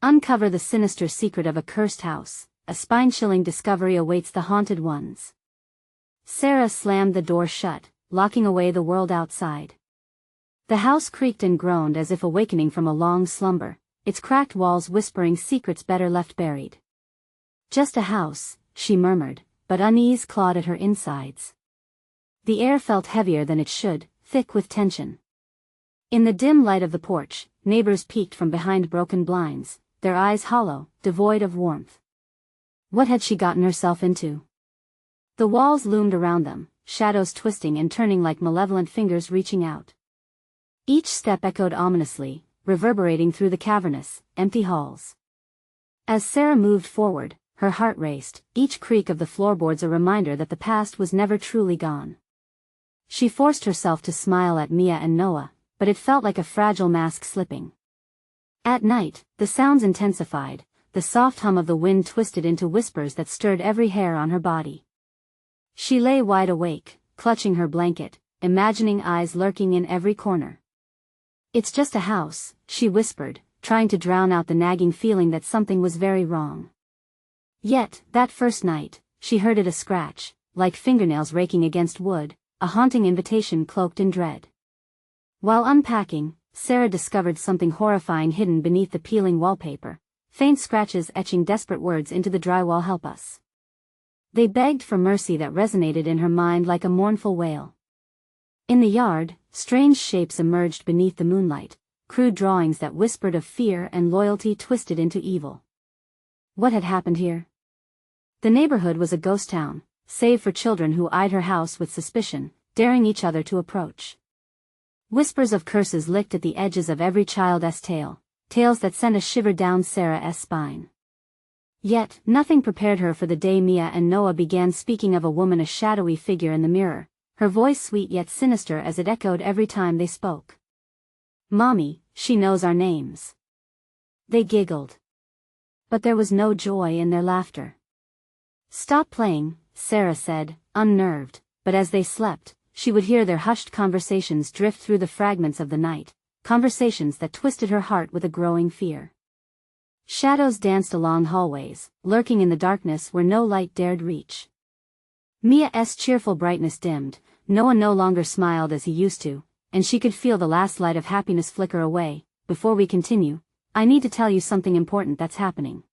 Uncover the sinister secret of a cursed house. A spine-chilling discovery awaits the haunted ones. Sarah slammed the door shut, locking away the world outside. The house creaked and groaned as if awakening from a long slumber, its cracked walls whispering secrets better left buried. Just a house, she murmured, but unease clawed at her insides. The air felt heavier than it should, thick with tension. In the dim light of the porch, neighbors peeked from behind broken blinds, their eyes hollow, devoid of warmth. What had she gotten herself into? The walls loomed around them, shadows twisting and turning like malevolent fingers reaching out. Each step echoed ominously, reverberating through the cavernous, empty halls. As Sarah moved forward, her heart raced, each creak of the floorboards a reminder that the past was never truly gone. She forced herself to smile at Mia and Noah, but it felt like a fragile mask slipping. At night, the sounds intensified, the soft hum of the wind twisted into whispers that stirred every hair on her body. She lay wide awake, clutching her blanket, imagining eyes lurking in every corner. "It's just a house," she whispered, trying to drown out the nagging feeling that something was very wrong. Yet, that first night, she heard it a scratch, like fingernails raking against wood, a haunting invitation cloaked in dread. While unpacking, Sarah discovered something horrifying hidden beneath the peeling wallpaper, faint scratches etching desperate words into the drywall. "Help us." They begged for mercy that resonated in her mind like a mournful wail. In the yard, strange shapes emerged beneath the moonlight, crude drawings that whispered of fear and loyalty twisted into evil. What had happened here? The neighborhood was a ghost town, save for children who eyed her house with suspicion, daring each other to approach. Whispers of curses licked at the edges of every child's tale, tales that sent a shiver down Sarah's spine. Yet, nothing prepared her for the day Mia and Noah began speaking of a woman, a shadowy figure in the mirror, her voice sweet yet sinister as it echoed every time they spoke. "Mommy, she knows our names." They giggled. But there was no joy in their laughter. "Stop playing," Sarah said, unnerved, but as they slept, she would hear their hushed conversations drift through the fragments of the night, conversations that twisted her heart with a growing fear. Shadows danced along hallways, lurking in the darkness where no light dared reach. Mia's cheerful brightness dimmed, Noah no longer smiled as he used to, and she could feel the last light of happiness flicker away. "Before we continue, I need to tell you something important that's happening.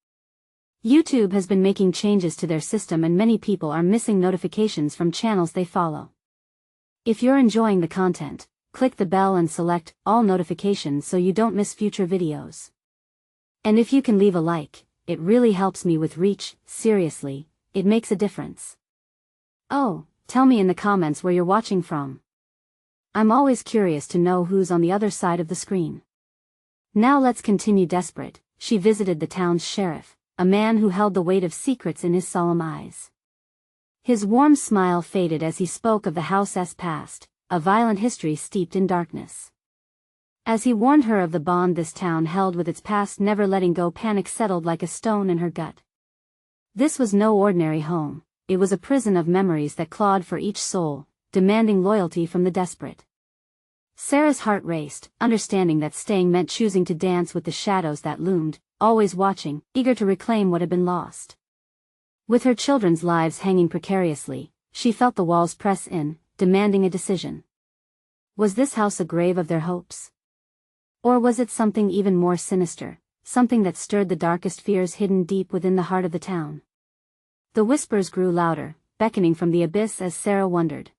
YouTube has been making changes to their system and many people are missing notifications from channels they follow. If you're enjoying the content, click the bell and select all notifications so you don't miss future videos. And if you can leave a like, it really helps me with reach. Seriously, it makes a difference. Oh, tell me in the comments where you're watching from. I'm always curious to know who's on the other side of the screen. Now let's continue. Desperate, she visited the town's sheriff, a man who held the weight of secrets in his solemn eyes. His warm smile faded as he spoke of the house's past, a violent history steeped in darkness. As he warned her of the bond this town held with its past, never letting go, panic settled like a stone in her gut. This was no ordinary home. It was a prison of memories that clawed for each soul, demanding loyalty from the desperate. Sarah's heart raced, understanding that staying meant choosing to dance with the shadows that loomed, always watching, eager to reclaim what had been lost. With her children's lives hanging precariously, she felt the walls press in, demanding a decision. Was this house a grave of their hopes? Or was it something even more sinister, something that stirred the darkest fears hidden deep within the heart of the town? The whispers grew louder, beckoning from the abyss as Sarah wondered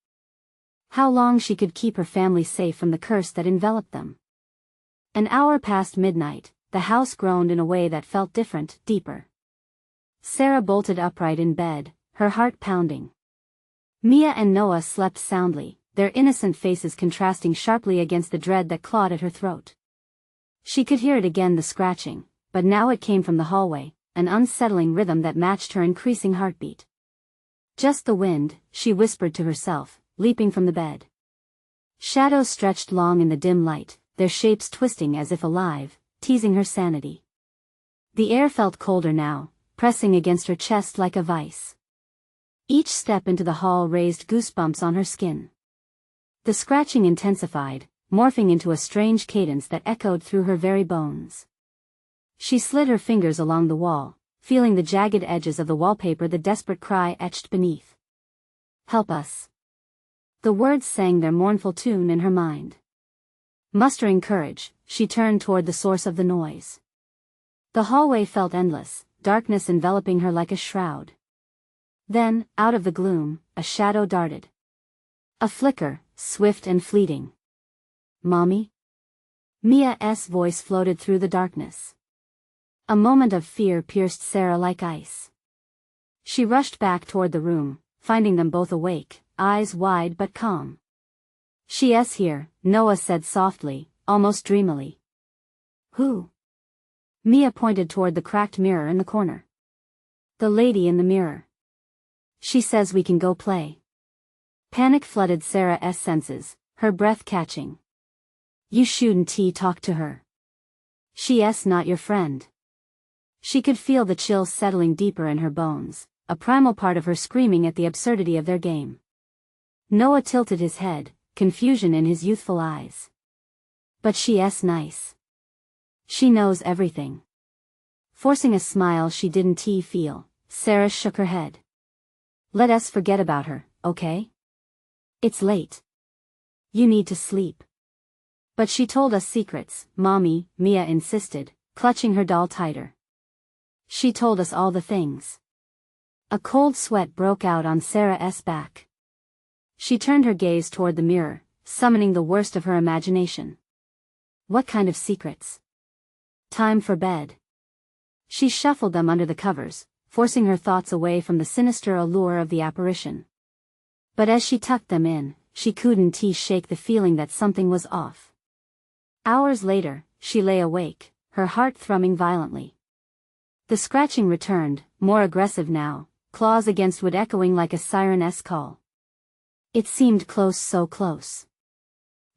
how long she could keep her family safe from the curse that enveloped them. An hour past midnight, the house groaned in a way that felt different, deeper. Sarah bolted upright in bed, her heart pounding. Mia and Noah slept soundly, their innocent faces contrasting sharply against the dread that clawed at her throat. She could hear it again, the scratching, but now it came from the hallway, an unsettling rhythm that matched her increasing heartbeat. "Just the wind," she whispered to herself, leaping from the bed. Shadows stretched long in the dim light, their shapes twisting as if alive, teasing her sanity. The air felt colder now, pressing against her chest like a vice. Each step into the hall raised goosebumps on her skin. The scratching intensified, morphing into a strange cadence that echoed through her very bones. She slid her fingers along the wall, feeling the jagged edges of the wallpaper, the desperate cry etched beneath. Help us. The words sang their mournful tune in her mind. Mustering courage, she turned toward the source of the noise. The hallway felt endless, darkness enveloping her like a shroud. Then, out of the gloom, a shadow darted. A flicker, swift and fleeting. Mommy? Mia's voice floated through the darkness. A moment of fear pierced Sarah like ice. She rushed back toward the room, finding them both awake, eyes wide but calm. She's here, Noah said softly, almost dreamily. Who? Mia pointed toward the cracked mirror in the corner. The lady in the mirror. She says we can go play. Panic flooded Sarah's senses, her breath catching. You shouldn't talk to her. She's not your friend. She could feel the chills settling deeper in her bones, a primal part of her screaming at the absurdity of their game. Noah tilted his head, confusion in his youthful eyes. But she's nice. She knows everything. Forcing a smile she didn't feel, Sarah shook her head. Let us forget about her, okay? It's late. You need to sleep. But she told us secrets, Mommy, Mia insisted, clutching her doll tighter. She told us all the things. A cold sweat broke out on Sarah's back. She turned her gaze toward the mirror, summoning the worst of her imagination. What kind of secrets? Time for bed. She shuffled them under the covers, forcing her thoughts away from the sinister allure of the apparition. But as she tucked them in, she couldn't shake the feeling that something was off. Hours later, she lay awake, her heart thrumming violently. The scratching returned, more aggressive now, claws against wood echoing like a siren's call. It seemed close, so close.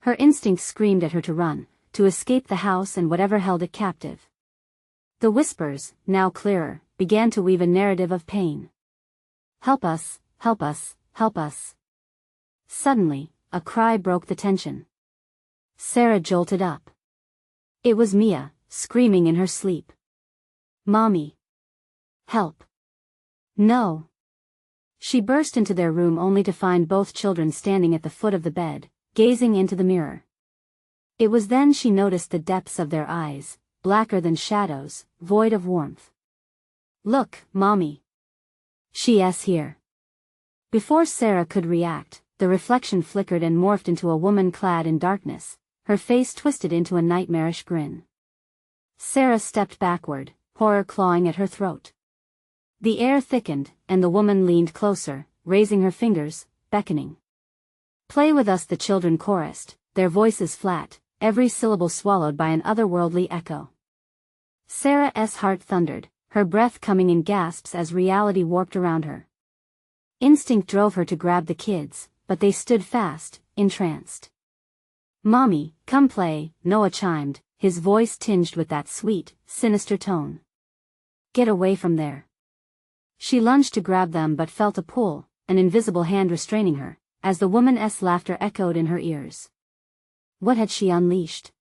Her instinct screamed at her to run, to escape the house and whatever held it captive. The whispers, now clearer, began to weave a narrative of pain. Help us, help us, help us. Suddenly, a cry broke the tension. Sarah jolted up. It was Mia, screaming in her sleep. Mommy. Help. No. She burst into their room only to find both children standing at the foot of the bed, gazing into the mirror. It was then she noticed the depths of their eyes, blacker than shadows, void of warmth. Look, Mommy. She's here. Before Sarah could react, the reflection flickered and morphed into a woman clad in darkness, her face twisted into a nightmarish grin. Sarah stepped backward, horror clawing at her throat. The air thickened, and the woman leaned closer, raising her fingers, beckoning. Play with us, the children chorused, their voices flat, every syllable swallowed by an otherworldly echo. Sarah's heart thundered, her breath coming in gasps as reality warped around her. Instinct drove her to grab the kids, but they stood fast, entranced. Mommy, come play, Noah chimed, his voice tinged with that sweet, sinister tone. Get away from there. She lunged to grab them but felt a pull, an invisible hand restraining her, as the woman's laughter echoed in her ears. What had she unleashed?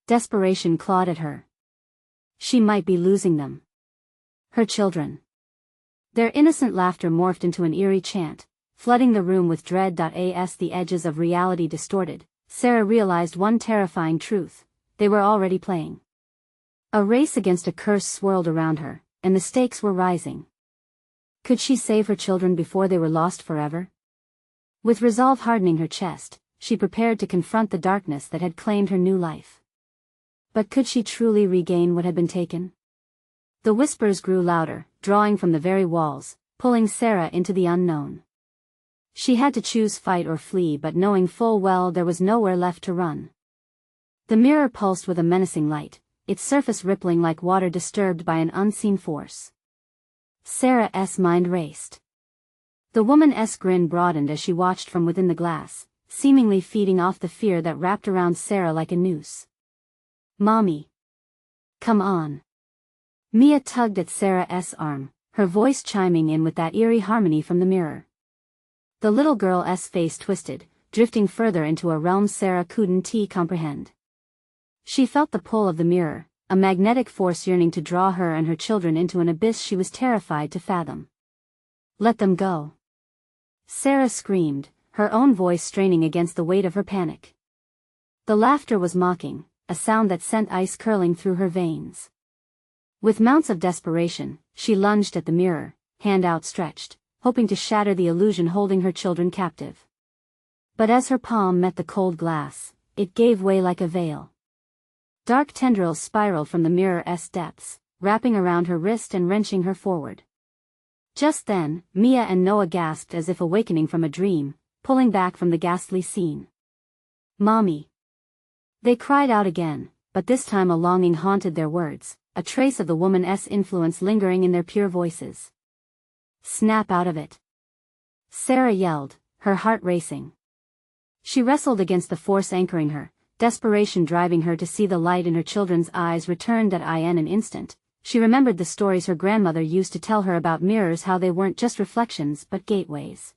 Desperation clawed at her. She might be losing them. Her children. Their innocent laughter morphed into an eerie chant, flooding the room with dread. As the edges of reality distorted, Sarah realized one terrifying truth: they were already playing. A race against a curse swirled around her, and the stakes were rising. Could she save her children before they were lost forever? With resolve hardening her chest, she prepared to confront the darkness that had claimed her new life. But could she truly regain what had been taken? The whispers grew louder, drawing from the very walls, pulling Sarah into the unknown. She had to choose fight or flee, but knowing full well there was nowhere left to run. The mirror pulsed with a menacing light, its surface rippling like water disturbed by an unseen force. Sarah's mind raced. The woman's grin broadened as she watched from within the glass, seemingly feeding off the fear that wrapped around Sarah like a noose. Mommy. Come on. Mia tugged at Sarah's arm, her voice chiming in with that eerie harmony from the mirror. The little girl's face twisted, drifting further into a realm Sarah couldn't comprehend. She felt the pull of the mirror, a magnetic force yearning to draw her and her children into an abyss she was terrified to fathom. Let them go. Sarah screamed, her own voice straining against the weight of her panic. The laughter was mocking, a sound that sent ice curling through her veins. With mounts of desperation, she lunged at the mirror, hand outstretched, hoping to shatter the illusion holding her children captive. But as her palm met the cold glass, it gave way like a veil. Dark tendrils spiraled from the mirror's depths, wrapping around her wrist and wrenching her forward. Just then, Mia and Noah gasped as if awakening from a dream, pulling back from the ghastly scene. "Mommy!" They cried out again, but this time a longing haunted their words, a trace of the woman's influence lingering in their pure voices. "Snap out of it!" Sarah yelled, her heart racing. She wrestled against the force anchoring her, desperation driving her to see the light in her children's eyes returned in an instant. She remembered the stories her grandmother used to tell her about mirrors, how they weren't just reflections but gateways.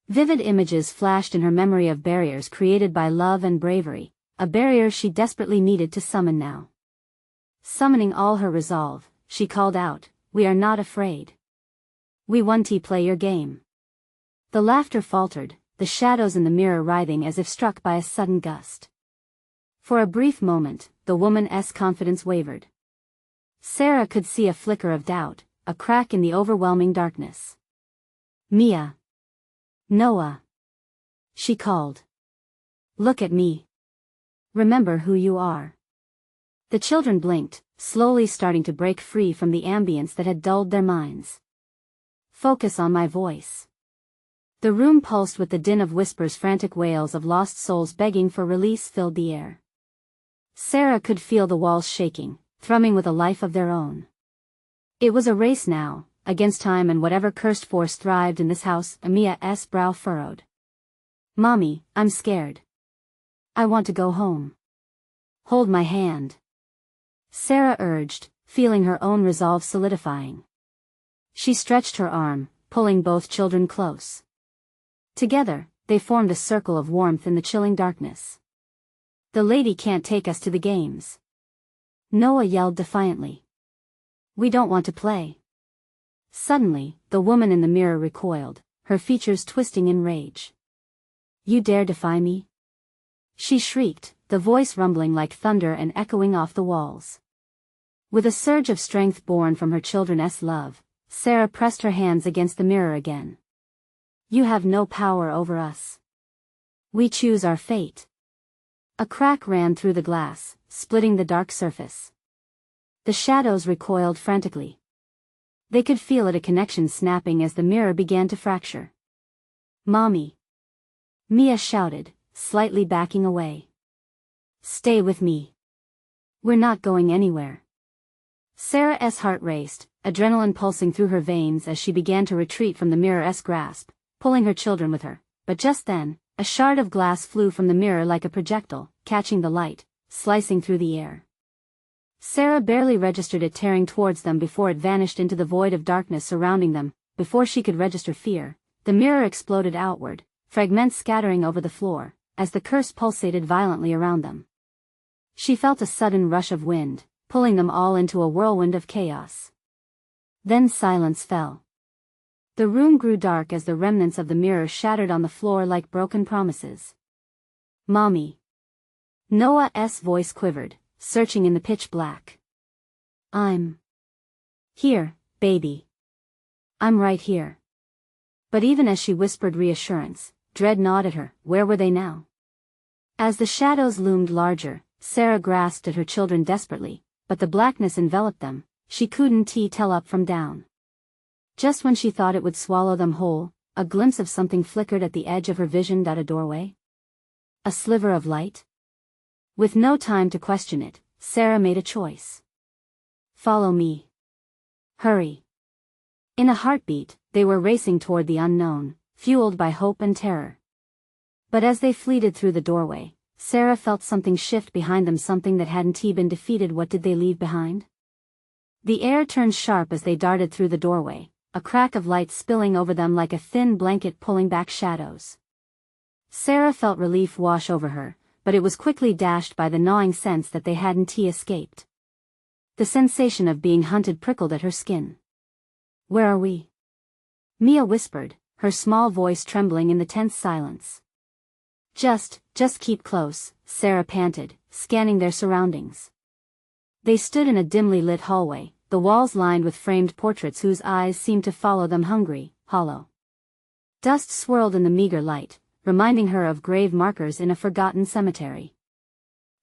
Vivid images flashed in her memory of barriers created by love and bravery, a barrier she desperately needed to summon now. Summoning all her resolve, she called out, "We are not afraid. We want to play your game." The laughter faltered, the shadows in the mirror writhing as if struck by a sudden gust. For a brief moment, the woman's confidence wavered. Sarah could see a flicker of doubt, a crack in the overwhelming darkness. "Mia. Noah." She called. "Look at me. Remember who you are." The children blinked, slowly starting to break free from the ambience that had dulled their minds. "Focus on my voice." The room pulsed with the din of whispers, frantic wails of lost souls begging for release filled the air. Sarah could feel the walls shaking, thrumming with a life of their own. It was a race now, against time and whatever cursed force thrived in this house. Mia's brow furrowed. "Mommy, I'm scared. I want to go home. Hold my hand." Sarah urged, feeling her own resolve solidifying. She stretched her arm, pulling both children close. Together, they formed a circle of warmth in the chilling darkness. "The lady can't take us to the games." Noah yelled defiantly. "We don't want to play." Suddenly, the woman in the mirror recoiled, her features twisting in rage. "You dare defy me?" she shrieked, the voice rumbling like thunder and echoing off the walls. With a surge of strength born from her children's love, Sarah pressed her hands against the mirror again. "You have no power over us. We choose our fate." A crack ran through the glass, splitting the dark surface. The shadows recoiled frantically. They could feel it, a connection snapping as the mirror began to fracture. "Mommy!" Mia shouted, slightly backing away. "Stay with me. We're not going anywhere." Sarah's heart raced, adrenaline pulsing through her veins as she began to retreat from the mirror's grasp, pulling her children with her. But just then, a shard of glass flew from the mirror like a projectile, catching the light, slicing through the air. Sarah barely registered it tearing towards them before it vanished into the void of darkness surrounding them. Before she could register fear, the mirror exploded outward, fragments scattering over the floor, as the curse pulsated violently around them. She felt a sudden rush of wind, pulling them all into a whirlwind of chaos. Then silence fell. The room grew dark as the remnants of the mirror shattered on the floor like broken promises. "Mommy!" Noah's voice quivered, searching in the pitch black. "I'm here, baby. I'm right here." But even as she whispered reassurance, dread gnawed at her. Where were they now? As the shadows loomed larger, Sarah grasped at her children desperately, but the blackness enveloped them. She couldn't tell up from down. Just when she thought it would swallow them whole, a glimpse of something flickered at the edge of her vision. A doorway? A sliver of light? With no time to question it, Sarah made a choice. "Follow me. Hurry." In a heartbeat, they were racing toward the unknown, fueled by hope and terror. But as they fleeted through the doorway, Sarah felt something shift behind them, something that hadn't been defeated. What did they leave behind? The air turned sharp as they darted through the doorway, a crack of light spilling over them like a thin blanket pulling back shadows. Sarah felt relief wash over her, but it was quickly dashed by the gnawing sense that they hadn't escaped. The sensation of being hunted prickled at her skin. "Where are we?" Mia whispered, her small voice trembling in the tense silence. Just keep close," Sarah panted, scanning their surroundings. They stood in a dimly lit hallway, the walls lined with framed portraits whose eyes seemed to follow them hungry, hollow. Dust swirled in the meager light, reminding her of grave markers in a forgotten cemetery.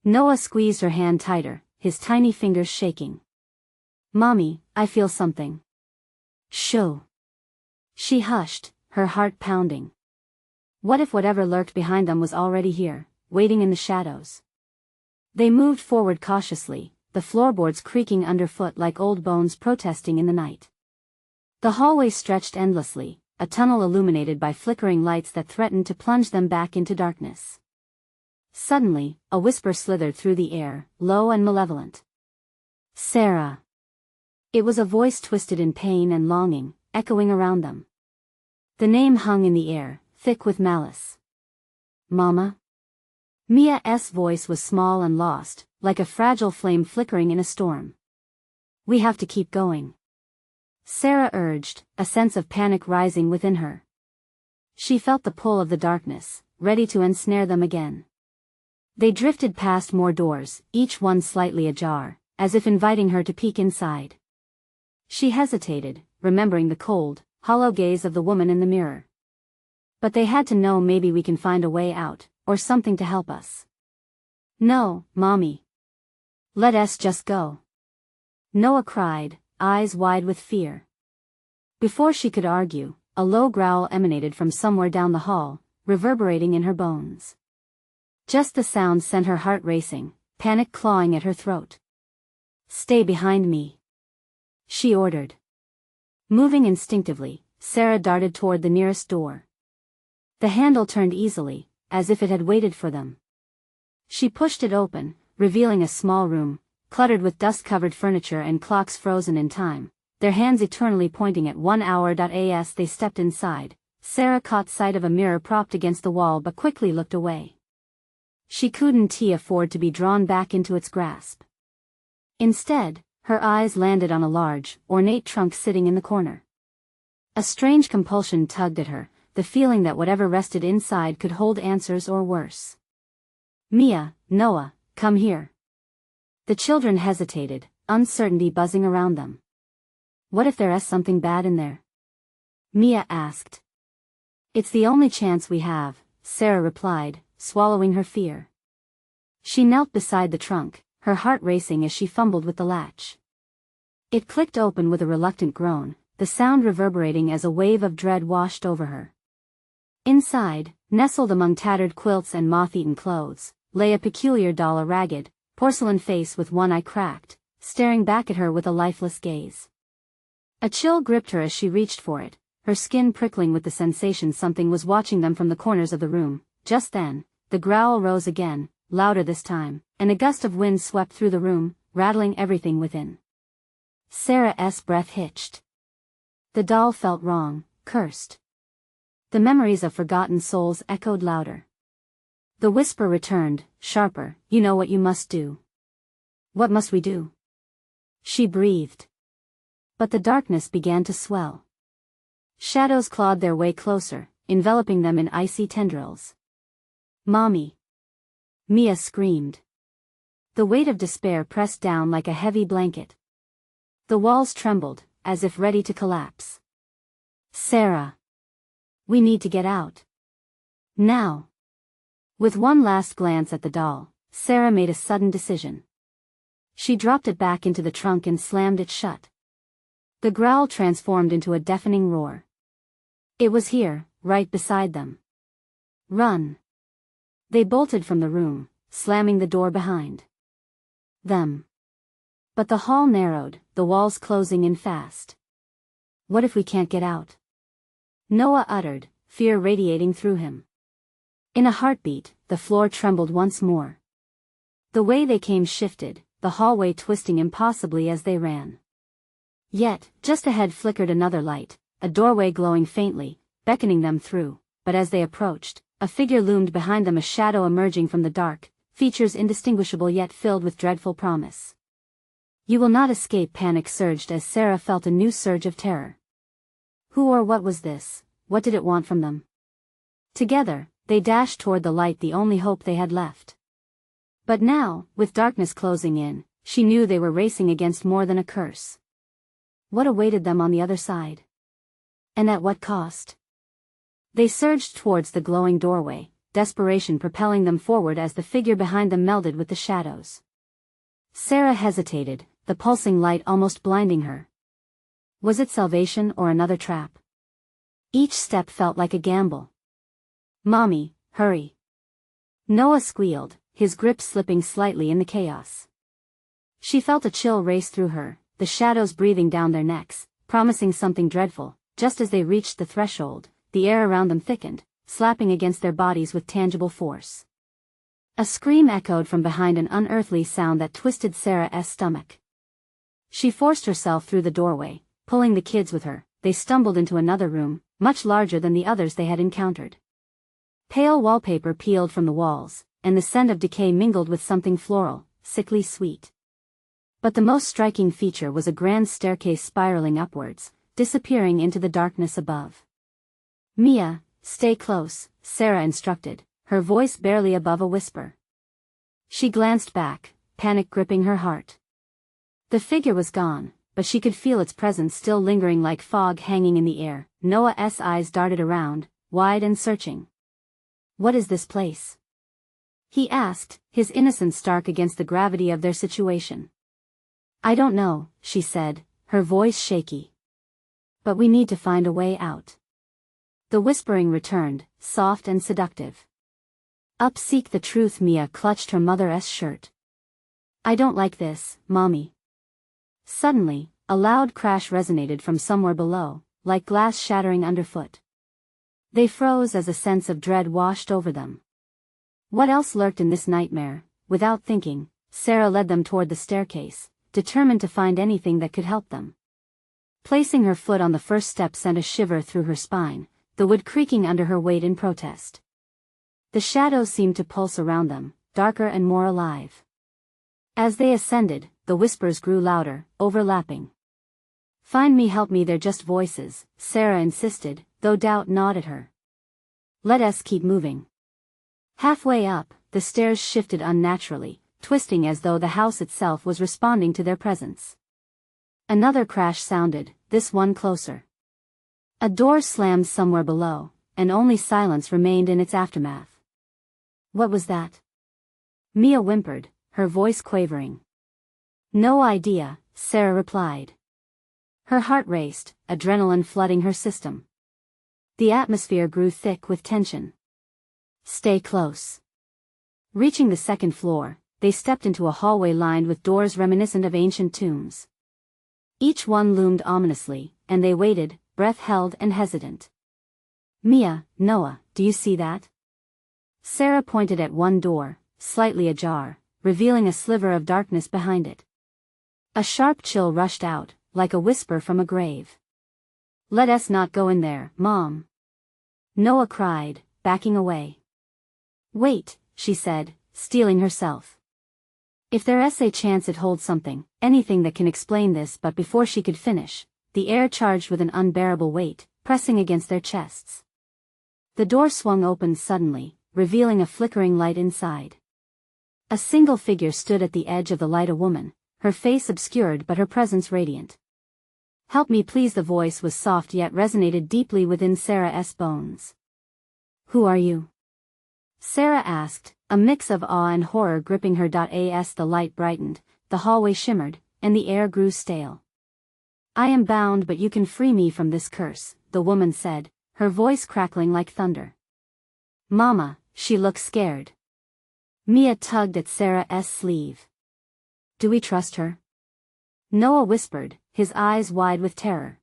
Noah squeezed her hand tighter, his tiny fingers shaking. "Mommy, I feel something." "Shoo." She hushed, her heart pounding. What if whatever lurked behind them was already here, waiting in the shadows? They moved forward cautiously, the floorboards creaking underfoot like old bones protesting in the night. The hallway stretched endlessly, a tunnel illuminated by flickering lights that threatened to plunge them back into darkness. Suddenly, a whisper slithered through the air, low and malevolent. "Sarah." It was a voice twisted in pain and longing, echoing around them. The name hung in the air, thick with malice. "Mama?" Mia's voice was small and lost, like a fragile flame flickering in a storm. "We have to keep going," Sarah urged, a sense of panic rising within her. She felt the pull of the darkness, ready to ensnare them again. They drifted past more doors, each one slightly ajar, as if inviting her to peek inside. She hesitated, remembering the cold, hollow gaze of the woman in the mirror. "But they had to know. Maybe we can find a way out, or something to help us." "No, Mommy. Let us just go," Noah cried, eyes wide with fear. Before she could argue, a low growl emanated from somewhere down the hall, reverberating in her bones. Just the sound sent her heart racing, panic clawing at her throat. "Stay behind me," she ordered. Moving instinctively, Sarah darted toward the nearest door. The handle turned easily, as if it had waited for them. She pushed it open, revealing a small room, cluttered with dust-covered furniture and clocks frozen in time, their hands eternally pointing at 1 hour. As they stepped inside, Sarah caught sight of a mirror propped against the wall but quickly looked away. She couldn't afford to be drawn back into its grasp. Instead, her eyes landed on a large, ornate trunk sitting in the corner. A strange compulsion tugged at her, the feeling that whatever rested inside could hold answers or worse. "Mia, Noah, come here." The children hesitated, uncertainty buzzing around them. "What if there is something bad in there?" Mia asked. "It's the only chance we have," Sarah replied, swallowing her fear. She knelt beside the trunk, her heart racing as she fumbled with the latch. It clicked open with a reluctant groan, the sound reverberating as a wave of dread washed over her. Inside, nestled among tattered quilts and moth-eaten clothes, lay a peculiar doll, a ragged, porcelain face with one eye cracked, staring back at her with a lifeless gaze. A chill gripped her as she reached for it, her skin prickling with the sensation something was watching them from the corners of the room. Just then, the growl rose again, louder this time, and a gust of wind swept through the room, rattling everything within. Sarah's breath hitched. The doll felt wrong, cursed. The memories of forgotten souls echoed louder. The whisper returned, sharper, "You know what you must do." "What must we do?" she breathed. But the darkness began to swell. Shadows clawed their way closer, enveloping them in icy tendrils. "Mommy!" Mia screamed. The weight of despair pressed down like a heavy blanket. The walls trembled, as if ready to collapse. "Sarah! We need to get out. Now!" With one last glance at the doll, Sarah made a sudden decision. She dropped it back into the trunk and slammed it shut. The growl transformed into a deafening roar. It was here, right beside them. "Run!" They bolted from the room, slamming the door behind them. But the hall narrowed, the walls closing in fast. "What if we can't get out?" Noah uttered, fear radiating through him. In a heartbeat, the floor trembled once more. The way they came shifted, the hallway twisting impossibly as they ran. Yet, just ahead flickered another light, a doorway glowing faintly, beckoning them through, but as they approached, a figure loomed behind them, a shadow emerging from the dark, features indistinguishable yet filled with dreadful promise. You will not escape. Panic surged as Sarah felt a new surge of terror. Who or what was this? What did it want from them? Together, they dashed toward the light, the only hope they had left. But now, with darkness closing in, she knew they were racing against more than a curse. What awaited them on the other side? And at what cost? They surged towards the glowing doorway, desperation propelling them forward as the figure behind them melded with the shadows. Sarah hesitated, the pulsing light almost blinding her. Was it salvation or another trap? Each step felt like a gamble. "Mommy, hurry!" Noah squealed, his grip slipping slightly in the chaos. She felt a chill race through her, the shadows breathing down their necks, promising something dreadful. Just as they reached the threshold, the air around them thickened, slapping against their bodies with tangible force. A scream echoed from behind, an unearthly sound that twisted Sarah's stomach. She forced herself through the doorway, pulling the kids with her. They stumbled into another room, much larger than the others they had encountered. Pale wallpaper peeled from the walls, and the scent of decay mingled with something floral, sickly sweet. But the most striking feature was a grand staircase spiraling upwards, disappearing into the darkness above. "Mia, stay close," Sarah instructed, her voice barely above a whisper. She glanced back, panic gripping her heart. The figure was gone, but she could feel its presence still lingering like fog hanging in the air. Noah's eyes darted around, wide and searching. "What is this place?" he asked, his innocence stark against the gravity of their situation. "I don't know," she said, her voice shaky. "But we need to find a way out." The whispering returned, soft and seductive. "Up, seek the truth." Mia clutched her mother's shirt. "I don't like this, Mommy." Suddenly, a loud crash resonated from somewhere below, like glass shattering underfoot. They froze as a sense of dread washed over them. What else lurked in this nightmare? Without thinking, Sarah led them toward the staircase, determined to find anything that could help them. Placing her foot on the first step sent a shiver through her spine, the wood creaking under her weight in protest. The shadows seemed to pulse around them, darker and more alive. As they ascended, the whispers grew louder, overlapping. "Find me, help me." "They're just voices," Sarah insisted, though doubt gnawed at her. "Let us keep moving." Halfway up, the stairs shifted unnaturally, twisting as though the house itself was responding to their presence. Another crash sounded, this one closer. A door slammed somewhere below, and only silence remained in its aftermath. "What was that?" Mia whimpered, her voice quavering. "No idea," Sarah replied. Her heart raced, adrenaline flooding her system. The atmosphere grew thick with tension. "Stay close." Reaching the second floor, they stepped into a hallway lined with doors reminiscent of ancient tombs. Each one loomed ominously, and they waited, breath held and hesitant. "Mia, Noah, do you see that?" Sarah pointed at one door, slightly ajar, revealing a sliver of darkness behind it. A sharp chill rushed out, like a whisper from a grave. "Let us not go in there, Mom," Noah cried, backing away. "Wait," she said, steeling herself. "If there's a chance it holds something, anything that can explain this." But before she could finish, the air charged with an unbearable weight, pressing against their chests. The door swung open suddenly, revealing a flickering light inside. A single figure stood at the edge of the light, a woman, her face obscured but her presence radiant. "Help me please." The voice was soft yet resonated deeply within Sarah's bones. "Who are you?" Sarah asked, a mix of awe and horror gripping her. As the light brightened, the hallway shimmered, and the air grew stale. "I am bound, but you can free me from this curse," the woman said, her voice crackling like thunder. "Mama," she looked scared. Mia tugged at Sarah's sleeve. "Do we trust her?" Noah whispered, his eyes wide with terror.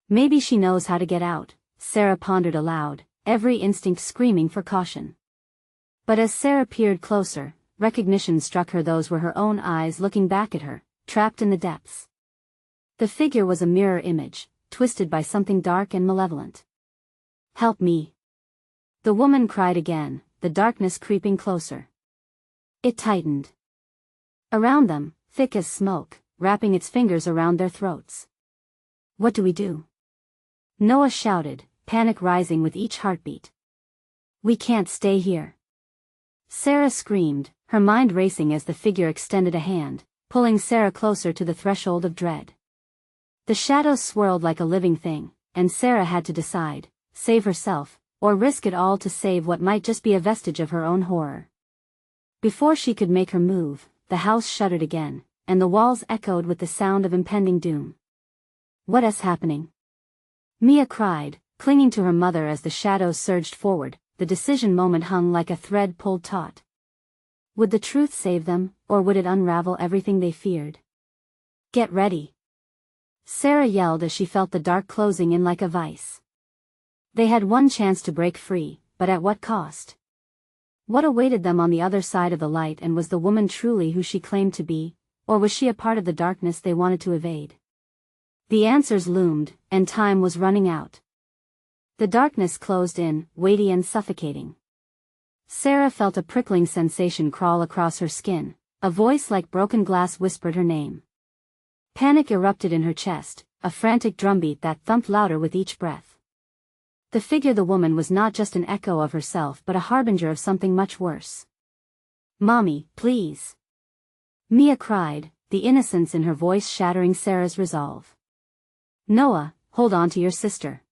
"Maybe she knows how to get out," Sarah pondered aloud, every instinct screaming for caution. But as Sarah peered closer, recognition struck her. Those were her own eyes looking back at her, trapped in the depths. The figure was a mirror image, twisted by something dark and malevolent. "Help me!" the woman cried again, the darkness creeping closer. It tightened. Around them, thick as smoke, wrapping its fingers around their throats. "What do we do?" Noah shouted, panic rising with each heartbeat. "We can't stay here." Sarah screamed, her mind racing as the figure extended a hand, pulling Sarah closer to the threshold of dread. The shadows swirled like a living thing, and Sarah had to decide, save herself, or risk it all to save what might just be a vestige of her own horror. Before she could make her move, the house shuddered again, and the walls echoed with the sound of impending doom. "What is happening?" Mia cried, clinging to her mother as the shadows surged forward. The decision moment hung like a thread pulled taut. Would the truth save them, or would it unravel everything they feared? "Get ready!" Sarah yelled as she felt the dark closing in like a vice. They had one chance to break free, but at what cost? What awaited them on the other side of the light, and was the woman truly who she claimed to be, or was she a part of the darkness they wanted to evade? The answers loomed, and time was running out. The darkness closed in, weighty and suffocating. Sarah felt a prickling sensation crawl across her skin, a voice like broken glass whispered her name. Panic erupted in her chest, a frantic drumbeat that thumped louder with each breath. The figure, the woman, was not just an echo of herself but a harbinger of something much worse. "Mommy, please!" Mia cried, the innocence in her voice shattering Sarah's resolve. "Noah, hold on to your sister!"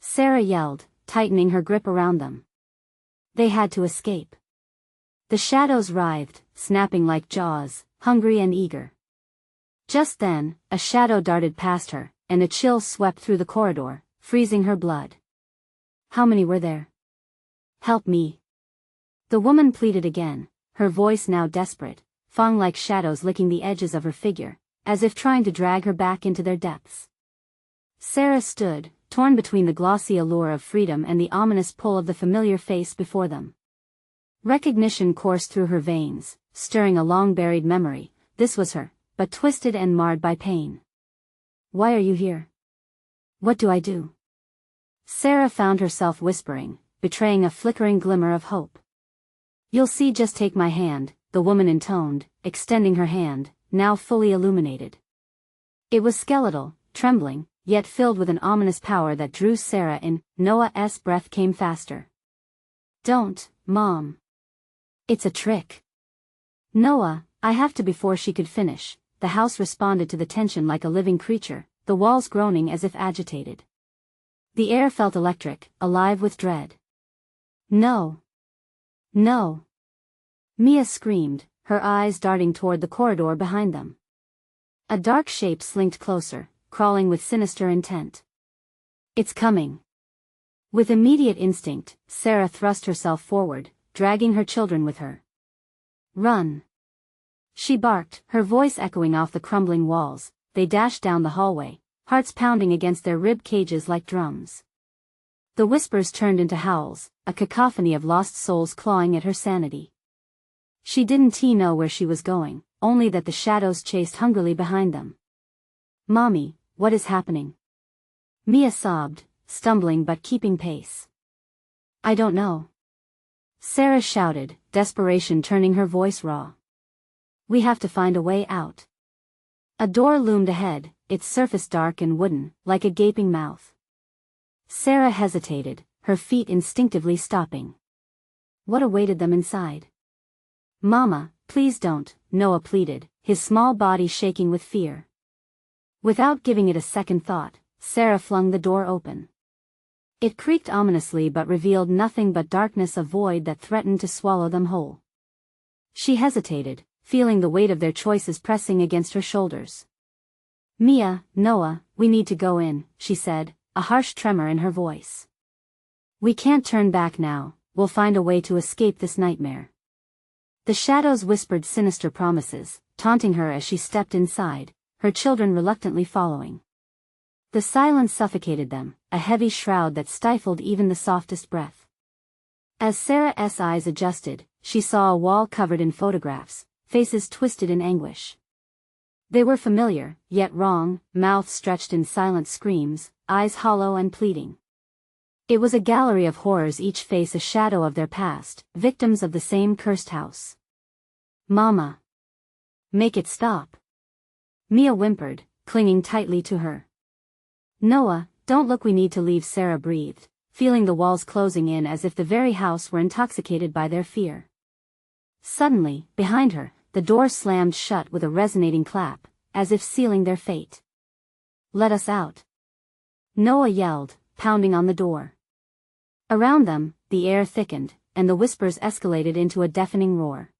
Sarah yelled, tightening her grip around them. They had to escape. The shadows writhed, snapping like jaws, hungry and eager. Just then, a shadow darted past her, and a chill swept through the corridor, freezing her blood. How many were there? "Help me!" The woman pleaded again, her voice now desperate, fang-like shadows licking the edges of her figure, as if trying to drag her back into their depths. Sarah stood, torn between the glossy allure of freedom and the ominous pull of the familiar face before them. Recognition coursed through her veins, stirring a long-buried memory. This was her, but twisted and marred by pain. "Why are you here? What do I do?" Sarah found herself whispering, betraying a flickering glimmer of hope. "You'll see, just take my hand," the woman intoned, extending her hand, now fully illuminated. It was skeletal, trembling, yet filled with an ominous power that drew Sarah in. Noah's breath came faster. "Don't, Mom. It's a trick." "Noah, I have to." Before she could finish, the house responded to the tension like a living creature, the walls groaning as if agitated. The air felt electric, alive with dread. "No. No!" Mia screamed, her eyes darting toward the corridor behind them. A dark shape slinked closer, crawling with sinister intent. "It's coming!" With immediate instinct, Sarah thrust herself forward, dragging her children with her. "Run!" she barked, her voice echoing off the crumbling walls. They dashed down the hallway, hearts pounding against their rib cages like drums. The whispers turned into howls, a cacophony of lost souls clawing at her sanity. She didn't know where she was going, only that the shadows chased hungrily behind them. "Mommy, what is happening?" Mia sobbed, stumbling but keeping pace. "I don't know." Sarah shouted, desperation turning her voice raw. "We have to find a way out." A door loomed ahead, its surface dark and wooden, like a gaping mouth. Sarah hesitated, her feet instinctively stopping. What awaited them inside? "Mama, please don't," Noah pleaded, his small body shaking with fear. Without giving it a second thought, Sarah flung the door open. It creaked ominously but revealed nothing but darkness, a void that threatened to swallow them whole. She hesitated, feeling the weight of their choices pressing against her shoulders. "Mia, Noah, we need to go in," she said, a harsh tremor in her voice. "We can't turn back now, we'll find a way to escape this nightmare." The shadows whispered sinister promises, taunting her as she stepped inside, her children reluctantly following. The silence suffocated them, a heavy shroud that stifled even the softest breath. As Sarah's eyes adjusted, she saw a wall covered in photographs, faces twisted in anguish. They were familiar, yet wrong, mouths stretched in silent screams, eyes hollow and pleading. It was a gallery of horrors, each face a shadow of their past, victims of the same cursed house. "Mama! Make it stop!" Mia whimpered, clinging tightly to her. Noah, don't look, we need to leave, Sarah breathed, feeling the walls closing in as if the very house were intoxicated by their fear. Suddenly, behind her, the door slammed shut with a resonating clap, as if sealing their fate. Let us out. Noah yelled, pounding on the door. Around them, the air thickened, and the whispers escalated into a deafening roar.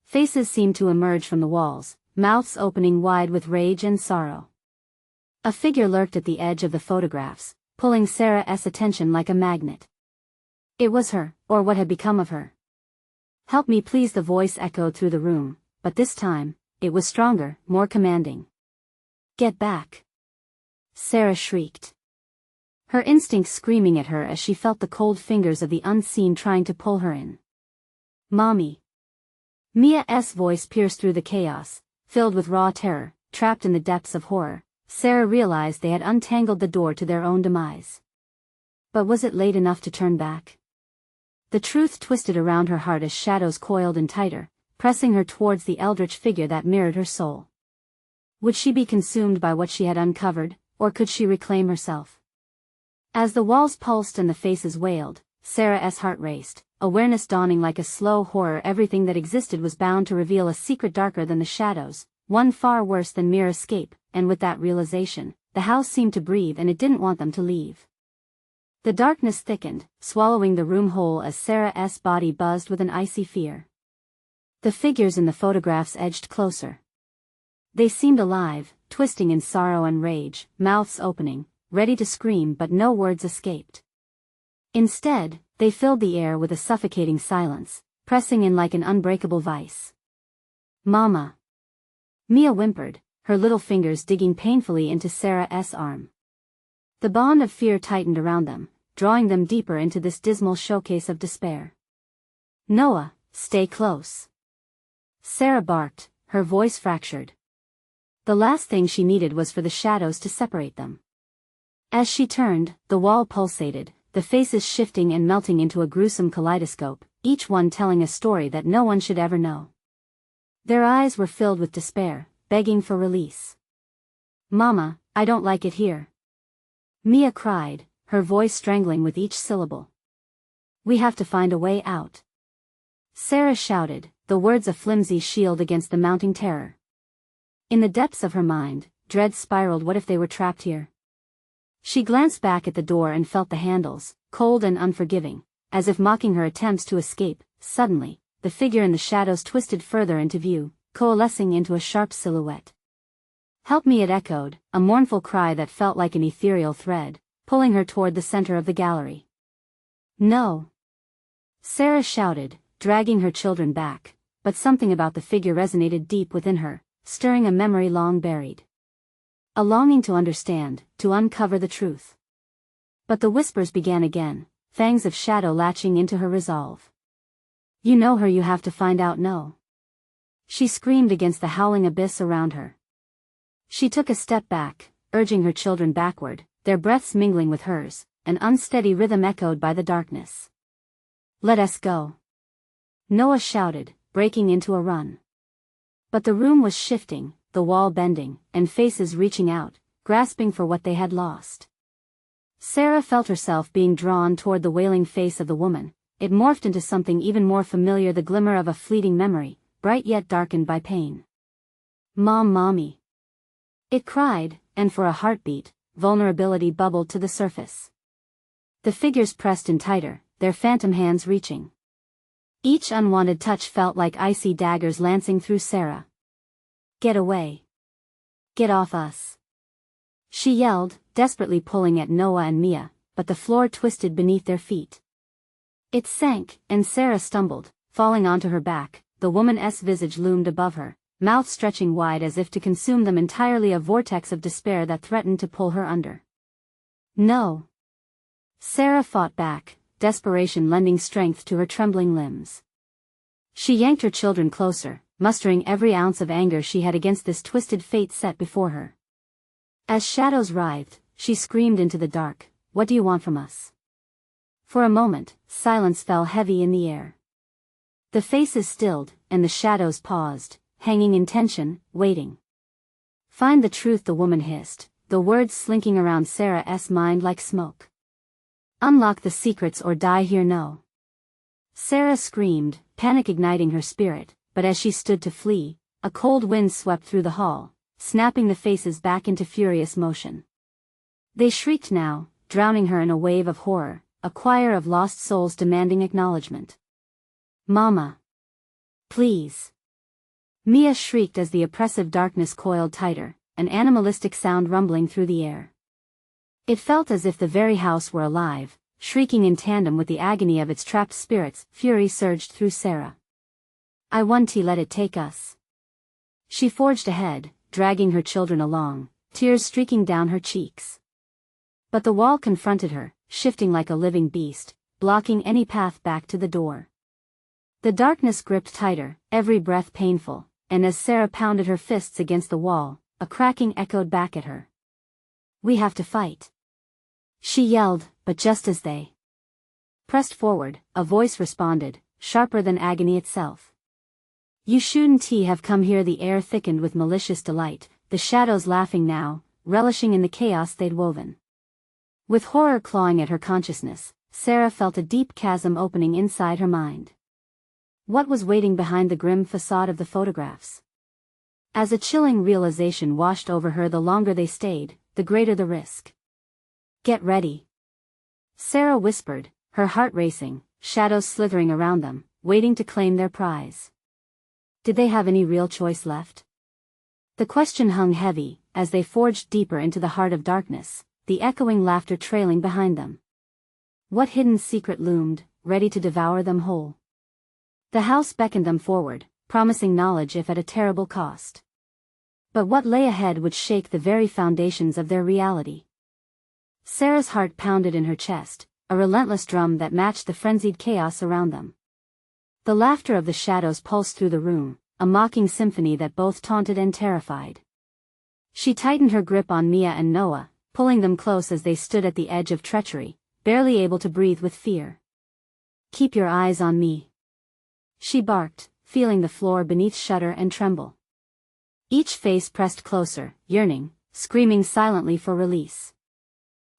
Faces seemed to emerge from the walls, mouths opening wide with rage and sorrow. A figure lurked at the edge of the photographs, pulling Sarah's attention like a magnet. It was her, or what had become of her. Help me please, the voice echoed through the room, but this time, it was stronger, more commanding. Get back! Sarah shrieked. Her instincts screaming at her as she felt the cold fingers of the unseen trying to pull her in. Mommy! Mia's voice pierced through the chaos, filled with raw terror. Trapped in the depths of horror, Sarah realized they had untangled the door to their own demise. But was it late enough to turn back? The truth twisted around her heart as shadows coiled in tighter, pressing her towards the eldritch figure that mirrored her soul. Would she be consumed by what she had uncovered, or could she reclaim herself? As the walls pulsed and the faces wailed, Sarah's heart raced, awareness dawning like a slow horror. Everything that existed was bound to reveal a secret darker than the shadows, one far worse than mere escape, and with that realization, the house seemed to breathe and it didn't want them to leave. The darkness thickened, swallowing the room whole as Sarah's body buzzed with an icy fear. The figures in the photographs edged closer. They seemed alive, twisting in sorrow and rage, mouths opening, ready to scream, but no words escaped. Instead, they filled the air with a suffocating silence, pressing in like an unbreakable vice. Mama! Mia whimpered, her little fingers digging painfully into Sarah's arm. The bond of fear tightened around them, drawing them deeper into this dismal showcase of despair. Noah, stay close! Sarah barked, her voice fractured. The last thing she needed was for the shadows to separate them. As she turned, the wall pulsated, the faces shifting and melting into a gruesome kaleidoscope, each one telling a story that no one should ever know. Their eyes were filled with despair, begging for release. Mama, I don't like it here. Mia cried, her voice strangling with each syllable. We have to find a way out. Sarah shouted, the words a flimsy shield against the mounting terror. In the depths of her mind, dread spiraled. What if they were trapped here? She glanced back at the door and felt the handles, cold and unforgiving, as if mocking her attempts to escape. Suddenly, the figure in the shadows twisted further into view, coalescing into a sharp silhouette. Help me, it echoed, a mournful cry that felt like an ethereal thread, pulling her toward the center of the gallery. No! Sarah shouted, dragging her children back, but something about the figure resonated deep within her, stirring a memory long buried. A longing to understand, to uncover the truth. But the whispers began again, fangs of shadow latching into her resolve. You know her, you have to find out. No! She screamed against the howling abyss around her. She took a step back, urging her children backward, their breaths mingling with hers, an unsteady rhythm echoed by the darkness. Let us go! Noah shouted, breaking into a run. But the room was shifting, the wall bending, and faces reaching out, grasping for what they had lost. Sarah felt herself being drawn toward the wailing face of the woman. It morphed into something even more familiar, the glimmer of a fleeting memory, bright yet darkened by pain. Mom, mommy! It cried, and for a heartbeat, vulnerability bubbled to the surface. The figures pressed in tighter, their phantom hands reaching. Each unwanted touch felt like icy daggers lancing through Sarah. Get away! Get off us! She yelled, desperately pulling at Noah and Mia, but the floor twisted beneath their feet. It sank, and Sarah stumbled, falling onto her back. The woman's visage loomed above her, mouth stretching wide as if to consume them entirely, a vortex of despair that threatened to pull her under. No! Sarah fought back, desperation lending strength to her trembling limbs. She yanked her children closer, mustering every ounce of anger she had against this twisted fate set before her. As shadows writhed, she screamed into the dark, "What do you want from us?" For a moment, silence fell heavy in the air. The faces stilled, and the shadows paused, hanging in tension, waiting. Find the truth, the woman hissed, the words slinking around Sarah's mind like smoke. Unlock the secrets or die here. No. Sarah screamed, panic igniting her spirit, but as she stood to flee, a cold wind swept through the hall, snapping the faces back into furious motion. They shrieked now, drowning her in a wave of horror, a choir of lost souls demanding acknowledgement. Mama! Please! Mia shrieked as the oppressive darkness coiled tighter, an animalistic sound rumbling through the air. It felt as if the very house were alive, shrieking in tandem with the agony of its trapped spirits. Fury surged through Sarah. I want to let it take us. She forged ahead, dragging her children along, tears streaking down her cheeks. But the wall confronted her, shifting like a living beast, blocking any path back to the door. The darkness gripped tighter, every breath painful, and as Sarah pounded her fists against the wall, a cracking echoed back at her. We have to fight. She yelled, but just as they pressed forward, a voice responded, sharper than agony itself. You shouldn't have come here. The air thickened with malicious delight, the shadows laughing now, relishing in the chaos they'd woven. With horror clawing at her consciousness, Sarah felt a deep chasm opening inside her mind. What was waiting behind the grim facade of the photographs? As a chilling realization washed over her, the longer they stayed, the greater the risk. Get ready. Sarah whispered, her heart racing, shadows slithering around them, waiting to claim their prize. Did they have any real choice left? The question hung heavy, as they forged deeper into the heart of darkness, the echoing laughter trailing behind them. What hidden secret loomed, ready to devour them whole? The house beckoned them forward, promising knowledge if at a terrible cost. But what lay ahead would shake the very foundations of their reality. Sarah's heart pounded in her chest, a relentless drum that matched the frenzied chaos around them. The laughter of the shadows pulsed through the room, a mocking symphony that both taunted and terrified. She tightened her grip on Mia and Noah, pulling them close as they stood at the edge of treachery, barely able to breathe with fear. Keep your eyes on me. She barked, feeling the floor beneath shudder and tremble. Each face pressed closer, yearning, screaming silently for release.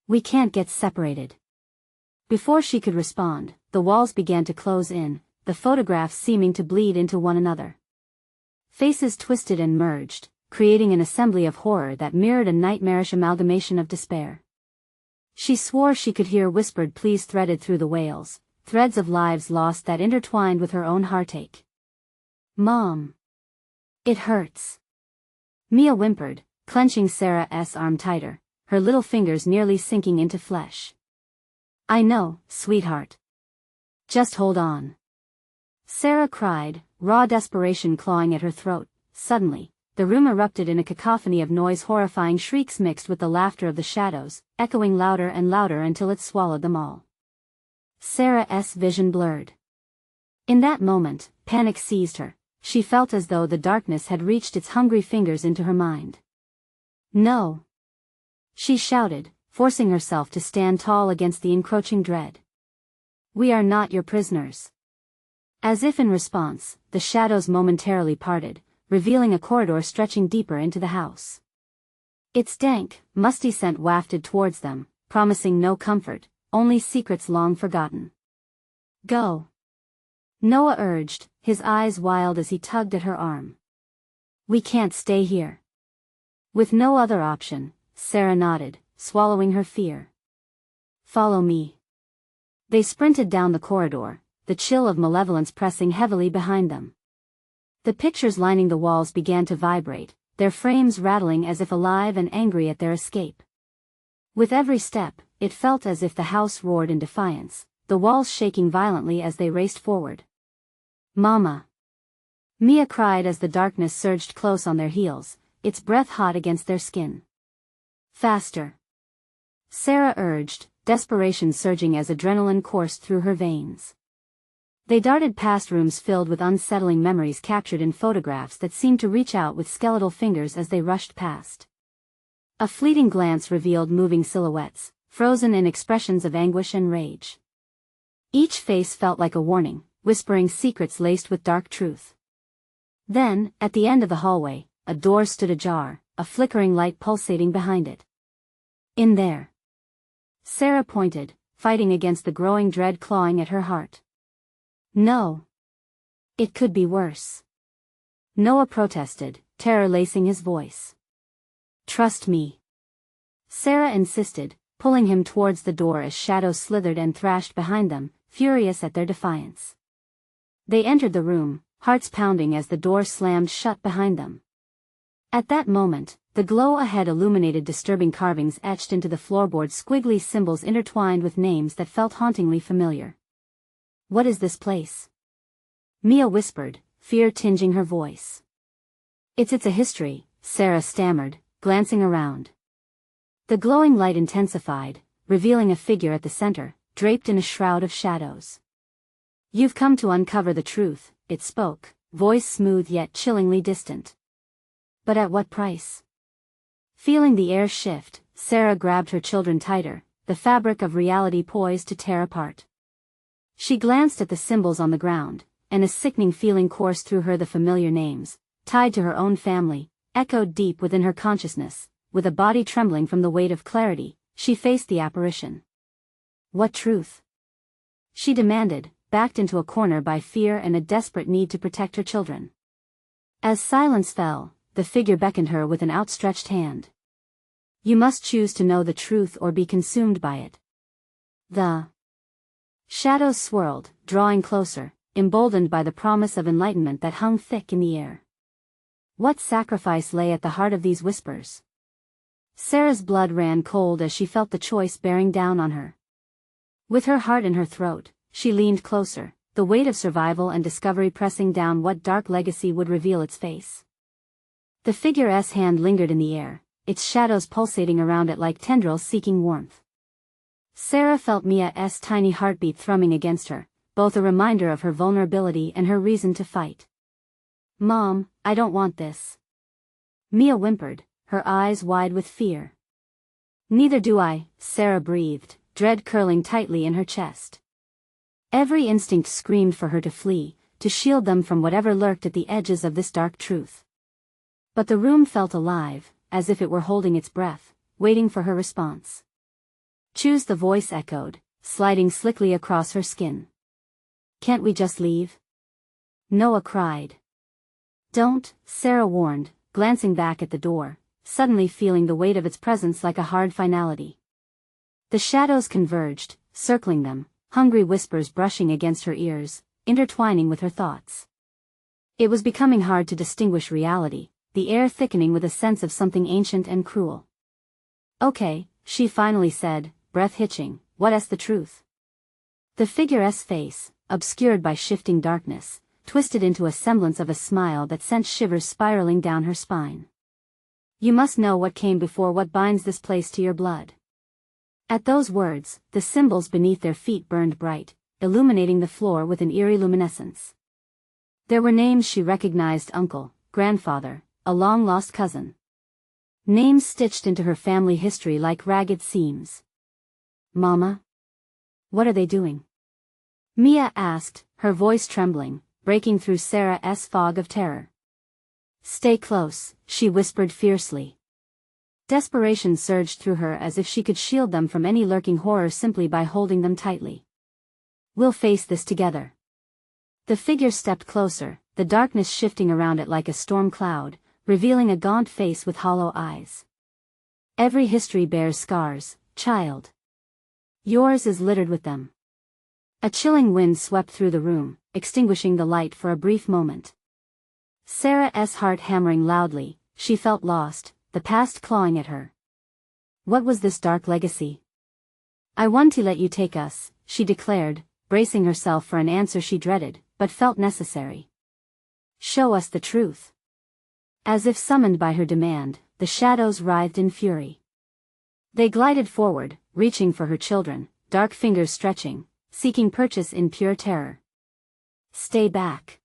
We can't get separated. Before she could respond, the walls began to close in, the photographs seeming to bleed into one another. Faces twisted and merged, creating an assembly of horror that mirrored a nightmarish amalgamation of despair. She swore she could hear whispered pleas threaded through the wails, threads of lives lost that intertwined with her own heartache. Mom. It hurts. Mia whimpered, clenching Sarah's arm tighter, her little fingers nearly sinking into flesh. I know, sweetheart. Just hold on. Sarah cried, raw desperation clawing at her throat. Suddenly, the room erupted in a cacophony of noise, horrifying shrieks mixed with the laughter of the shadows, echoing louder and louder until it swallowed them all. Sarah's vision blurred. In that moment, panic seized her. She felt as though the darkness had reached its hungry fingers into her mind. No! She shouted, forcing herself to stand tall against the encroaching dread. We are not your prisoners. As if in response, the shadows momentarily parted, revealing a corridor stretching deeper into the house. Its dank, musty scent wafted towards them, promising no comfort, only secrets long forgotten. Go! Noah urged, his eyes wild as he tugged at her arm. We can't stay here. With no other option, Sarah nodded, swallowing her fear. Follow me. They sprinted down the corridor, the chill of malevolence pressing heavily behind them. The pictures lining the walls began to vibrate, their frames rattling as if alive and angry at their escape. With every step, it felt as if the house roared in defiance, the walls shaking violently as they raced forward. Mama! Mia cried as the darkness surged close on their heels, its breath hot against their skin. Faster! Sarah urged, desperation surging as adrenaline coursed through her veins. They darted past rooms filled with unsettling memories captured in photographs that seemed to reach out with skeletal fingers as they rushed past. A fleeting glance revealed moving silhouettes, frozen in expressions of anguish and rage. Each face felt like a warning, whispering secrets laced with dark truth. Then, at the end of the hallway, a door stood ajar, a flickering light pulsating behind it. In there. Sarah pointed, fighting against the growing dread clawing at her heart. No. It could be worse. Noah protested, terror lacing his voice. Trust me. Sarah insisted, pulling him towards the door as shadows slithered and thrashed behind them, furious at their defiance. They entered the room, hearts pounding as the door slammed shut behind them. At that moment, the glow ahead illuminated disturbing carvings etched into the floorboard, squiggly symbols intertwined with names that felt hauntingly familiar. What is this place? Mia whispered, fear tinging her voice. It's a history, Sarah stammered, glancing around. The glowing light intensified, revealing a figure at the center, draped in a shroud of shadows. You've come to uncover the truth, it spoke, voice smooth yet chillingly distant. But at what price? Feeling the air shift, Sarah grabbed her children tighter, the fabric of reality poised to tear apart. She glanced at the symbols on the ground, and a sickening feeling coursed through her. The familiar names, tied to her own family, echoed deep within her consciousness. With a body trembling from the weight of clarity, she faced the apparition. What truth? She demanded, backed into a corner by fear and a desperate need to protect her children. As silence fell, the figure beckoned her with an outstretched hand. You must choose to know the truth or be consumed by it. The shadows swirled, drawing closer, emboldened by the promise of enlightenment that hung thick in the air. What sacrifice lay at the heart of these whispers? Sarah's blood ran cold as she felt the choice bearing down on her. With her heart in her throat, she leaned closer, the weight of survival and discovery pressing down. What dark legacy would reveal its face? The figure's hand lingered in the air, its shadows pulsating around it like tendrils seeking warmth. Sarah felt Mia's tiny heartbeat thrumming against her, both a reminder of her vulnerability and her reason to fight. Mom, I don't want this. Mia whimpered, her eyes wide with fear. Neither do I, Sarah breathed, dread curling tightly in her chest. Every instinct screamed for her to flee, to shield them from whatever lurked at the edges of this dark truth. But the room felt alive, as if it were holding its breath, waiting for her response. Choose, the voice echoed, sliding slickly across her skin. Can't we just leave? Noah cried. Don't, Sarah warned, glancing back at the door, suddenly feeling the weight of its presence like a hard finality. The shadows converged, circling them, hungry whispers brushing against her ears, intertwining with her thoughts. It was becoming hard to distinguish reality, the air thickening with a sense of something ancient and cruel. Okay, she finally said, breath hitching, what's the truth? The figure's face, obscured by shifting darkness, twisted into a semblance of a smile that sent shivers spiraling down her spine. You must know what came before, what binds this place to your blood. At those words, the symbols beneath their feet burned bright, illuminating the floor with an eerie luminescence. There were names she recognized: uncle, grandfather, a long-lost cousin. Names stitched into her family history like ragged seams. Mama? What are they doing? Mia asked, her voice trembling, breaking through Sarah's fog of terror. Stay close, she whispered fiercely. Desperation surged through her as if she could shield them from any lurking horror simply by holding them tightly. We'll face this together. The figure stepped closer, the darkness shifting around it like a storm cloud, revealing a gaunt face with hollow eyes. Every history bears scars, child. Yours is littered with them. A chilling wind swept through the room, extinguishing the light for a brief moment. Sarah's heart hammering loudly, she felt lost, the past clawing at her. What was this dark legacy? I want to let you take us, she declared, bracing herself for an answer she dreaded, but felt necessary. Show us the truth. As if summoned by her demand, the shadows writhed in fury. They glided forward, reaching for her children, dark fingers stretching, seeking purchase in pure terror. Stay back.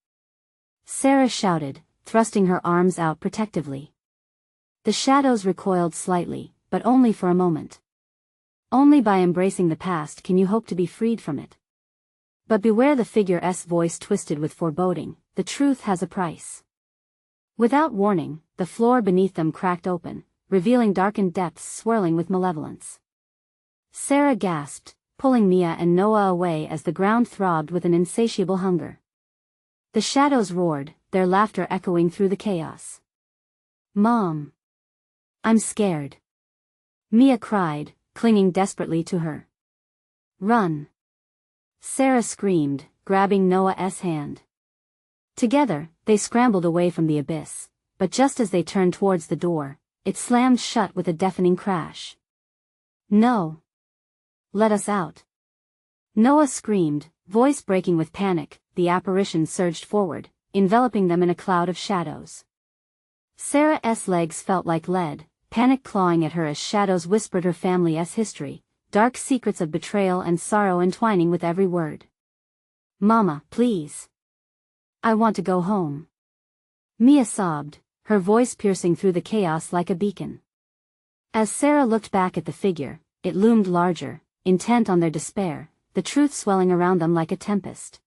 Sarah shouted, thrusting her arms out protectively. The shadows recoiled slightly, but only for a moment. Only by embracing the past can you hope to be freed from it. But beware, the figure's voice twisted with foreboding, the truth has a price. Without warning, the floor beneath them cracked open, revealing darkened depths swirling with malevolence. Sarah gasped, pulling Mia and Noah away as the ground throbbed with an insatiable hunger. The shadows roared, their laughter echoing through the chaos. "Mom! I'm scared!" Mia cried, clinging desperately to her. "Run!" Sarah screamed, grabbing Noah's hand. Together, they scrambled away from the abyss, but just as they turned towards the door, it slammed shut with a deafening crash. "No! Let us out!" Noah screamed, voice breaking with panic. The apparition surged forward, enveloping them in a cloud of shadows. Sarah's legs felt like lead, panic clawing at her as shadows whispered her family's history, dark secrets of betrayal and sorrow entwining with every word. "Mama, please. I want to go home." Mia sobbed, her voice piercing through the chaos like a beacon. As Sarah looked back at the figure, it loomed larger, intent on their despair, the truth swelling around them like a tempest.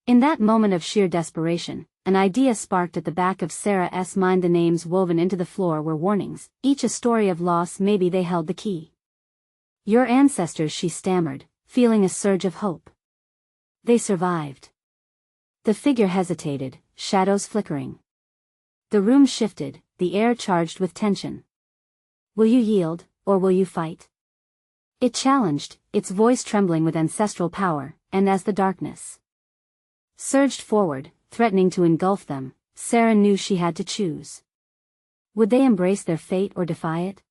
In that moment of sheer desperation, an idea sparked at the back of Sarah's mind. The names woven into the floor were warnings, each a story of loss. Maybe they held the key. "Your ancestors," she stammered, feeling a surge of hope. "They survived." The figure hesitated, shadows flickering. The room shifted, the air charged with tension. "Will you yield, or will you fight?" It challenged, its voice trembling with ancestral power, and as the darkness surged forward, threatening to engulf them, Sarah knew she had to choose. Would they embrace their fate or defy it?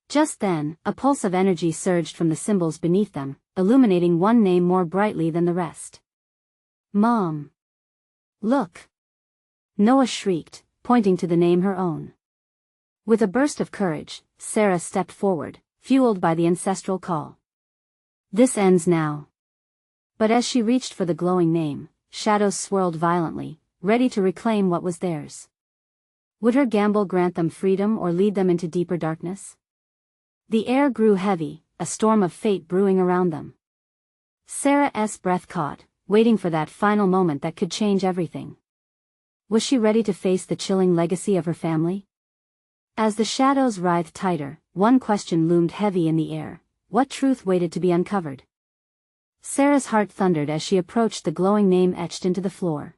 Just then, a pulse of energy surged from the symbols beneath them, illuminating one name more brightly than the rest. "Mom! Look!" Noah shrieked, pointing to the name her own. With a burst of courage, Sarah stepped forward, fueled by the ancestral call. "This ends now." But as she reached for the glowing name, shadows swirled violently, ready to reclaim what was theirs. Would her gamble grant them freedom or lead them into deeper darkness? The air grew heavy, a storm of fate brewing around them. Sarah's breath caught, waiting for that final moment that could change everything. Was she ready to face the chilling legacy of her family? As the shadows writhed tighter, one question loomed heavy in the air: what truth waited to be uncovered? Sarah's heart thundered as she approached the glowing name etched into the floor.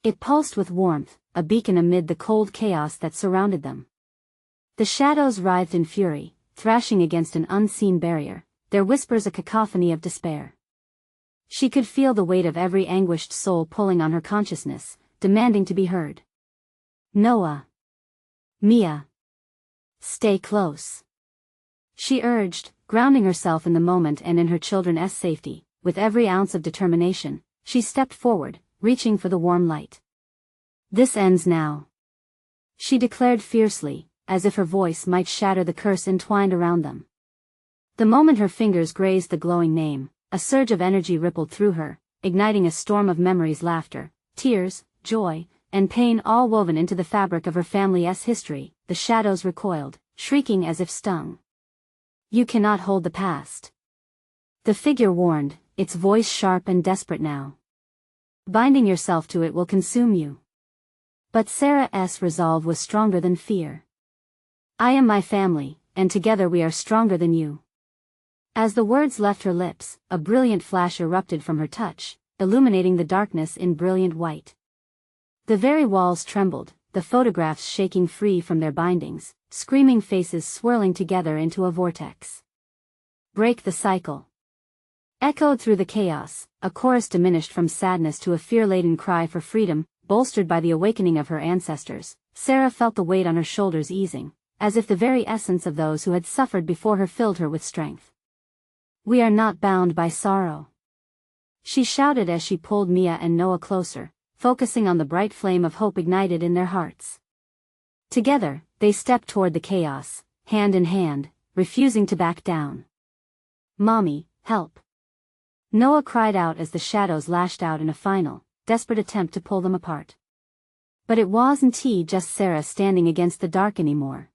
It pulsed with warmth, a beacon amid the cold chaos that surrounded them. The shadows writhed in fury, thrashing against an unseen barrier, their whispers a cacophony of despair. She could feel the weight of every anguished soul pulling on her consciousness, demanding to be heard. "Noah! Mia! Stay close!" she urged, grounding herself in the moment and in her children's safety. With every ounce of determination, she stepped forward, reaching for the warm light. "This ends now," she declared fiercely, as if her voice might shatter the curse entwined around them. The moment her fingers grazed the glowing name, a surge of energy rippled through her, igniting a storm of memories, laughter, tears, joy, and pain, all woven into the fabric of her family's history. The shadows recoiled, shrieking as if stung. "You cannot hold the past," the figure warned, its voice sharp and desperate now. "Binding yourself to it will consume you." But Sarah's resolve was stronger than fear. "I am my family, and together we are stronger than you." As the words left her lips, a brilliant flash erupted from her touch, illuminating the darkness in brilliant white. The very walls trembled, the photographs shaking free from their bindings, screaming faces swirling together into a vortex. "Break the cycle." Echoed through the chaos, a chorus diminished from sadness to a fear-laden cry for freedom, bolstered by the awakening of her ancestors. Sarah felt the weight on her shoulders easing, as if the very essence of those who had suffered before her filled her with strength. "We are not bound by sorrow," she shouted as she pulled Mia and Noah closer, focusing on the bright flame of hope ignited in their hearts. Together, they stepped toward the chaos, hand in hand, refusing to back down. "Mommy, help!" Noah cried out as the shadows lashed out in a final, desperate attempt to pull them apart. But it wasn't just Sarah standing against the dark anymore.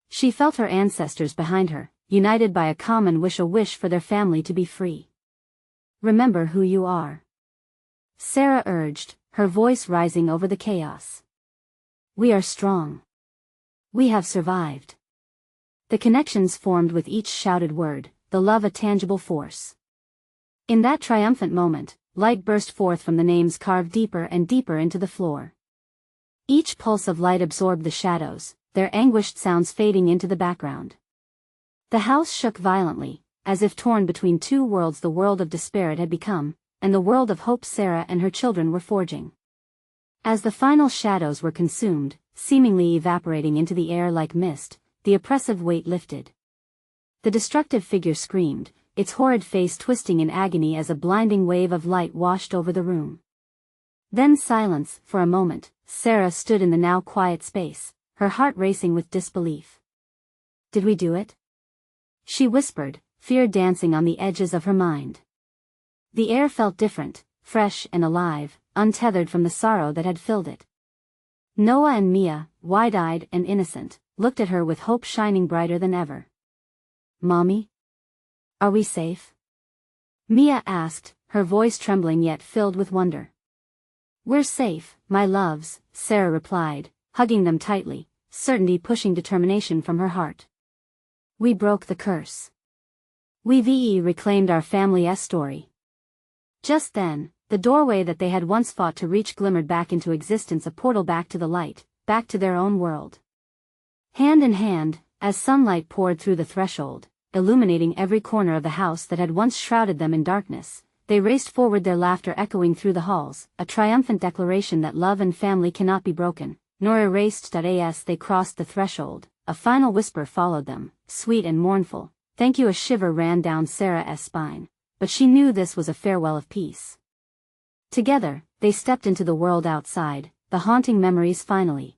She felt her ancestors behind her, united by a common wish, a wish for their family to be free. "Remember who you are," Sarah urged, her voice rising over the chaos. We are strong. We have survived. The connections formed with each shouted word, the love a tangible force. In that triumphant moment, light burst forth from the names carved deeper and deeper into the floor. Each pulse of light absorbed the shadows, their anguished sounds fading into the background. The house shook violently, as if torn between two worlds, the world of despair it had become, and the world of hope Sarah and her children were forging. As the final shadows were consumed, seemingly evaporating into the air like mist, the oppressive weight lifted. The destructive figure screamed, its horrid face twisting in agony as a blinding wave of light washed over the room. Then silence. For a moment, Sarah stood in the now quiet space, her heart racing with disbelief. "Did we do it?" she whispered, fear dancing on the edges of her mind. The air felt different, fresh and alive, untethered from the sorrow that had filled it. Noah and Mia, wide-eyed and innocent, looked at her with hope shining brighter than ever. "Mommy? Are we safe?" Mia asked, her voice trembling yet filled with wonder. "We're safe, my loves," Sarah replied, hugging them tightly, certainty pushing determination from her heart. "We broke the curse. We've reclaimed our family's story." Just then, the doorway that they had once fought to reach glimmered back into existence, a portal back to the light, back to their own world. Hand in hand, as sunlight poured through the threshold, illuminating every corner of the house that had once shrouded them in darkness, they raced forward, their laughter echoing through the halls, a triumphant declaration that love and family cannot be broken, nor erased. As they crossed the threshold, a final whisper followed them, sweet and mournful. "Thank you." A shiver ran down Sarah's spine, but she knew this was a farewell of peace. Together, they stepped into the world outside, the haunting memories finally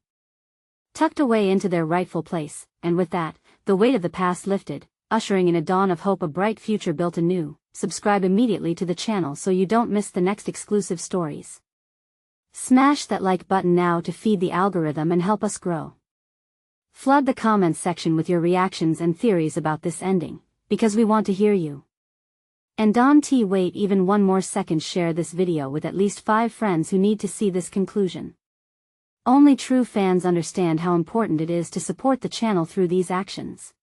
tucked away into their rightful place, and with that, the weight of the past lifted, ushering in a dawn of hope, a bright future built anew. Subscribe immediately to the channel so you don't miss the next exclusive stories. Smash that like button now to feed the algorithm and help us grow. Flood the comments section with your reactions and theories about this ending, because we want to hear you. And wait even one more second, share this video with at least 5 friends who need to see this conclusion. Only true fans understand how important it is to support the channel through these actions.